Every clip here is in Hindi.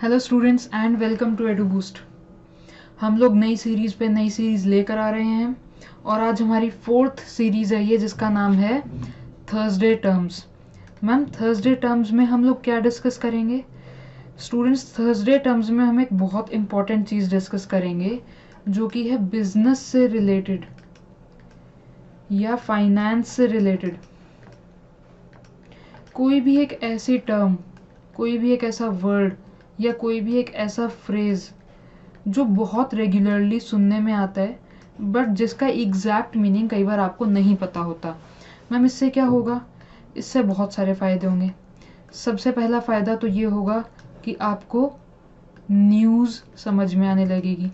Hello students and welcome to Edu Boost. हम लोग नई सीरीज़ पे नई सीरीज़ लेकर आ रहे हैं और आज हमारी 4th सीरीज़ है ये, जिसका नाम है Thursday terms. Ma'am, Thursday terms में हम लोग क्या डिस्कस करेंगे? स्टूडेंट्स, थर्सडे टर्म्स में हम एक बहुत इम्पॉर्टेंट चीज़ डिस्कस करेंगे जो कि है बिजनेस से रिलेटेड या फाइनेंस से रिलेटेड। कोई भी एक ऐसी टर्म, कोई भी एक ऐसा वर्ड या कोई भी एक ऐसा फ्रेज़ जो बहुत रेगुलरली सुनने में आता है बट जिसका एग्जैक्ट मीनिंग कई बार आपको नहीं पता होता। मैम, इससे क्या होगा? इससे बहुत सारे फ़ायदे होंगे। सबसे पहला फ़ायदा तो ये होगा कि आपको न्यूज़ समझ में आने लगेगी।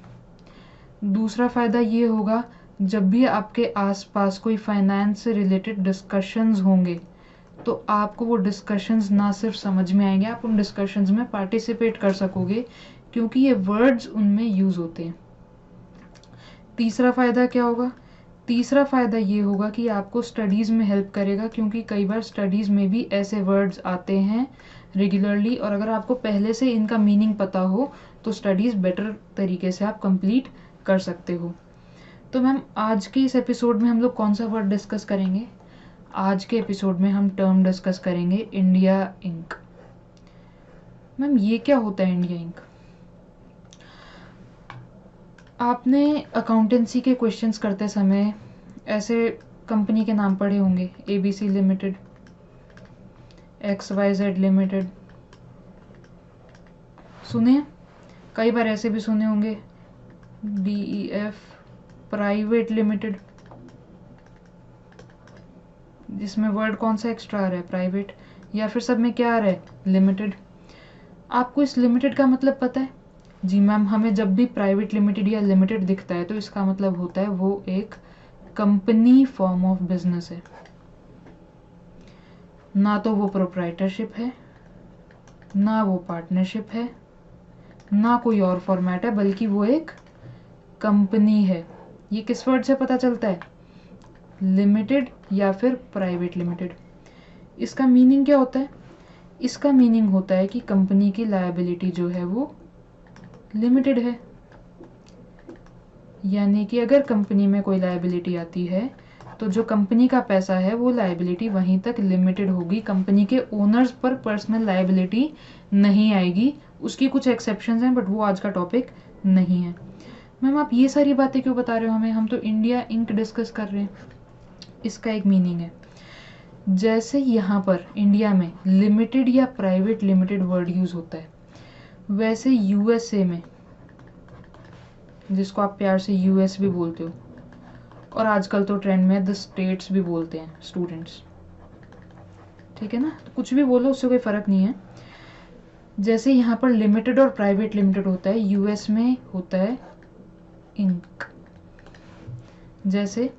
दूसरा फ़ायदा ये होगा, जब भी आपके आसपास कोई फाइनेंस से रिलेटेड डिस्कशंस होंगे तो आपको वो डिस्कशंस ना सिर्फ समझ में आएंगे, आप उन डिस्कशंस में पार्टिसिपेट कर सकोगे क्योंकि ये वर्ड्स उनमें यूज़ होते हैं। तीसरा फ़ायदा क्या होगा? तीसरा फ़ायदा ये होगा कि आपको स्टडीज़ में हेल्प करेगा, क्योंकि कई बार स्टडीज़ में भी ऐसे वर्ड्स आते हैं रेगुलरली, और अगर आपको पहले से इनका मीनिंग पता हो तो स्टडीज़ बेटर तरीके से आप कंप्लीट कर सकते हो। तो मैम, आज के इस एपिसोड में हम लोग कौन सा वर्ड डिस्कस करेंगे? आज के एपिसोड में हम टर्म डिस्कस करेंगे इंडिया इंक। मैम, ये क्या होता है इंडिया इंक? आपने अकाउंटेंसी के क्वेश्चंस करते समय ऐसे कंपनी के नाम पढ़े होंगे, ABC लिमिटेड, XYZ लिमिटेड, सुने? कई बार ऐसे भी सुने होंगे DEF प्राइवेट लिमिटेड, जिसमें वर्ड कौन सा एक्स्ट्रा आ रहा है? प्राइवेट। या फिर सब में क्या आ रहा है? लिमिटेड। आपको इस लिमिटेड का मतलब पता है? जी मैम, हमें जब भी प्राइवेट लिमिटेड या लिमिटेड दिखता है तो इसका मतलब होता है वो एक कंपनी फॉर्म ऑफ बिजनेस है। ना तो वो प्रोप्राइटरशिप है, ना वो पार्टनरशिप है, ना कोई और फॉर्मेट है, बल्कि वो एक कंपनी है। ये किस वर्ड से पता चलता है? लिमिटेड या फिर प्राइवेट लिमिटेड। इसका मीनिंग क्या होता है? इसका मीनिंग होता है कि कंपनी की लायबिलिटी जो है वो लिमिटेड है, यानी कि अगर कंपनी में कोई लायबिलिटी आती है तो जो कंपनी का पैसा है वो लायबिलिटी वहीं तक लिमिटेड होगी, कंपनी के ओनर्स पर पर्सनल लायबिलिटी नहीं आएगी। उसकी कुछ एक्सेप्शंस हैं बट वो आज का टॉपिक नहीं है। मैम, आप ये सारी बातें क्यों बता रहे हो हमें? हम तो इंडिया इंक डिस्कस कर रहे हैं। इसका एक मीनिंग है, जैसे यहाँ पर इंडिया में लिमिटेड या प्राइवेट लिमिटेड वर्ड यूज़ होता है, वैसे USA में, जिसको आप प्यार से US भी बोलते हो, और आजकल तो ट्रेंड में द स्टेट्स भी बोलते हैं स्टूडेंट्स, ठीक है ना? तो कुछ भी बोलो, उससे कोई फ़र्क नहीं है। जैसे यहाँ पर लिमिटेड और प्राइवेट लिमिटेड होता है, US में होता है इंक। जैसे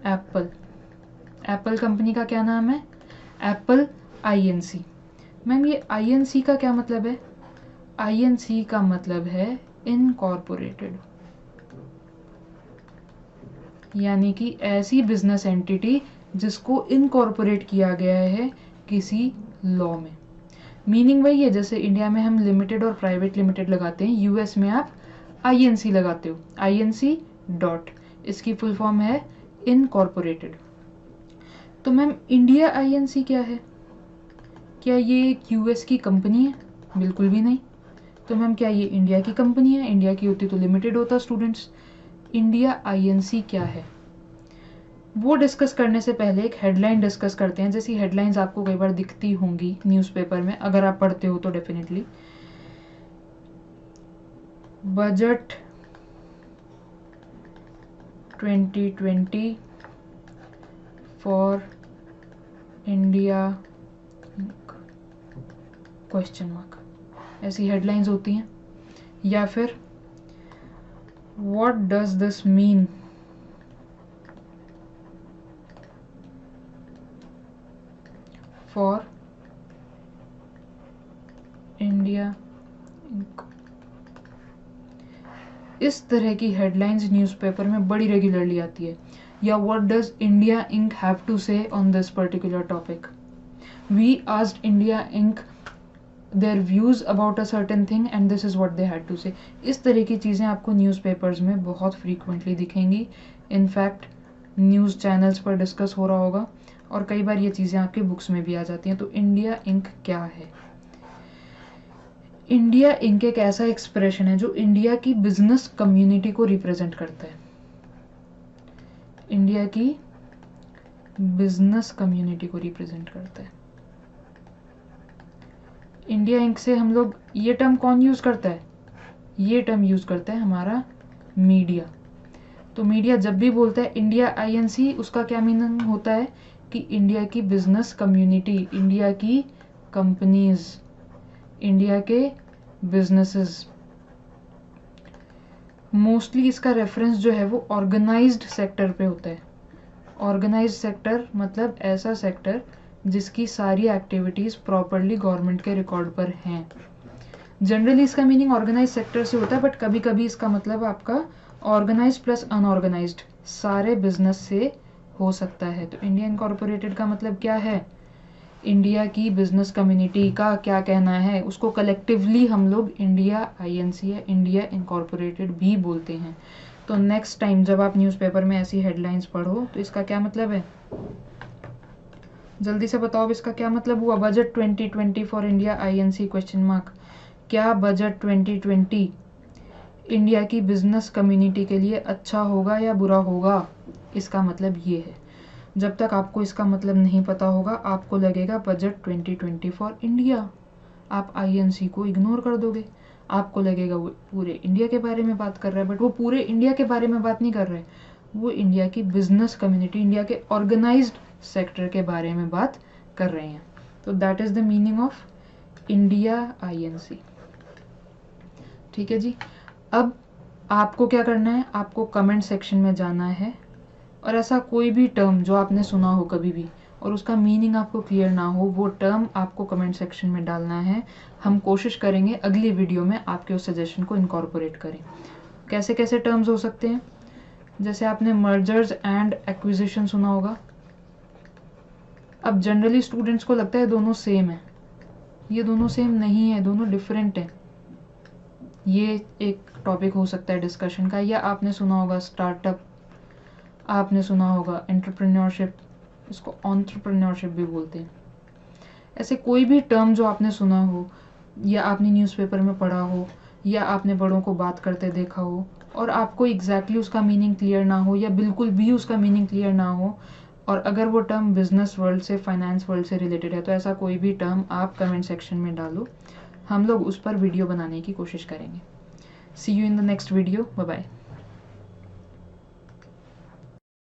एप्पल कंपनी का क्या नाम है? Apple INC। मैम, ये INC का क्या मतलब है? INC का मतलब है इनकॉर्पोरेटेड, यानी कि ऐसी बिजनेस एंटिटी जिसको इनकॉर्पोरेट किया गया है किसी लॉ में। मीनिंग वही है, जैसे इंडिया में हम लिमिटेड और प्राइवेट लिमिटेड लगाते हैं, US में आप INC लगाते हो, INC डॉट, इसकी फुल फॉर्म है इनकॉर्पोरेटेड। तो मैम, इंडिया INC क्या है? क्या ये एक US की कंपनी है? बिल्कुल भी नहीं। तो मैम, क्या ये इंडिया की कंपनी है? इंडिया की होती तो लिमिटेड होता स्टूडेंट्स। इंडिया INC क्या है वो डिस्कस करने से पहले एक हेडलाइन डिस्कस करते हैं। जैसी हेडलाइंस आपको कई बार दिखती होंगी न्यूज़पेपर में, अगर आप पढ़ते हो तो definitely. Budget 2020 for India question mark, ऐसी हेडलाइंस होती हैं। या फिर what does this mean for India Inc. इस तरह की हेडलाइंस न्यूज़पेपर में बड़ी रेगुलरली आती है। या what does India Inc have to say on this particular topic? We asked India Inc their views about a certain thing and this is what they had to say. इस तरह की चीज़ें आपको न्यूज़पेपर्स में बहुत फ्रीक्वेंटली दिखेंगी। इनफैक्ट न्यूज़ चैनल्स पर डिस्कस हो रहा होगा और कई बार ये चीज़ें आपके बुक्स में भी आ जाती हैं। तो इंडिया इंक क्या है? इंडिया इंक एक ऐसा एक्सप्रेशन है जो इंडिया की बिजनेस कम्युनिटी को रिप्रेजेंट करता है। इंडिया की बिजनेस कम्युनिटी को रिप्रेजेंट करता है। इंडिया इंक से हम लोग, ये टर्म कौन यूज़ करता है? ये टर्म यूज़ करता है हमारा मीडिया। तो मीडिया जब भी बोलता है इंडिया INC, उसका क्या मीनिंग होता है कि इंडिया की बिजनेस कम्युनिटी, इंडिया की कंपनीज, इंडिया के बिजनेसेस। मोस्टली इसका रेफरेंस जो है वो ऑर्गेनाइज्ड सेक्टर पे होता है। ऑर्गेनाइज्ड सेक्टर मतलब ऐसा सेक्टर जिसकी सारी एक्टिविटीज़ प्रॉपरली गवर्नमेंट के रिकॉर्ड पर हैं। जनरली इसका मीनिंग ऑर्गेनाइज सेक्टर से होता है, बट कभी कभी इसका मतलब आपका ऑर्गेनाइज्ड प्लस अनऑर्गेनाइज्ड सारे बिजनेस से हो सकता है। तो इंडिया इनकॉर्पोरेटेड का मतलब क्या है? इंडिया की बिजनेस कम्युनिटी का क्या कहना है, उसको कलेक्टिवली हम लोग इंडिया INC या इंडिया इनकॉर्पोरेटेड भी बोलते हैं। तो नेक्स्ट टाइम जब आप न्यूज़पेपर में ऐसी हेडलाइंस पढ़ो तो इसका क्या मतलब है? जल्दी से बताओ, इसका क्या मतलब हुआ? Budget 2020 for India INC question mark. क्या बजट 2020 इंडिया की बिजनेस कम्युनिटी के लिए अच्छा होगा या बुरा होगा? इसका मतलब ये है। जब तक आपको इसका मतलब नहीं पता होगा, आपको लगेगा बजट 2020 फॉर इंडिया, आप INC को इग्नोर कर दोगे। आपको लगेगा वो पूरे इंडिया के बारे में बात कर रहा है, बट वो पूरे इंडिया के बारे में बात नहीं कर रहे, वो इंडिया की बिजनेस कम्युनिटी, इंडिया के ऑर्गेनाइज्ड सेक्टर के बारे में बात कर रहे हैं। तो that is the meaning of India INC। ठीक है जी। अब आपको क्या करना है? आपको कमेंट सेक्शन में जाना है और ऐसा कोई भी टर्म जो आपने सुना हो कभी भी और उसका मीनिंग आपको क्लियर ना हो, वो टर्म आपको कमेंट सेक्शन में डालना है। हम कोशिश करेंगे अगली वीडियो में आपके उस सजेशन को इनकॉर्पोरेट करें। कैसे कैसे टर्म्स हो सकते हैं? जैसे आपने मर्जर्स एंड एक्विजिशन सुना होगा। अब जनरली स्टूडेंट्स को लगता है दोनों सेम है, ये दोनों सेम नहीं है, दोनों डिफरेंट हैं। ये एक टॉपिक हो सकता है डिस्कशन का। या आपने सुना होगा स्टार्टअप, आपने सुना होगा एंटरप्रेन्योरशिप, इसको एंटरप्रेन्योरशिप भी बोलते हैं। ऐसे कोई भी टर्म जो आपने सुना हो या आपने न्यूज़पेपर में पढ़ा हो या आपने बड़ों को बात करते देखा हो और आपको एग्जैक्टली उसका मीनिंग क्लियर ना हो या बिल्कुल भी उसका मीनिंग क्लियर ना हो, और अगर वो टर्म बिजनेस वर्ल्ड से, फाइनेंस वर्ल्ड से रिलेटेड है, तो ऐसा कोई भी टर्म आप कमेंट सेक्शन में डालो, हम लोग उस पर वीडियो बनाने की कोशिश करेंगे। See you in the next video. Bye bye.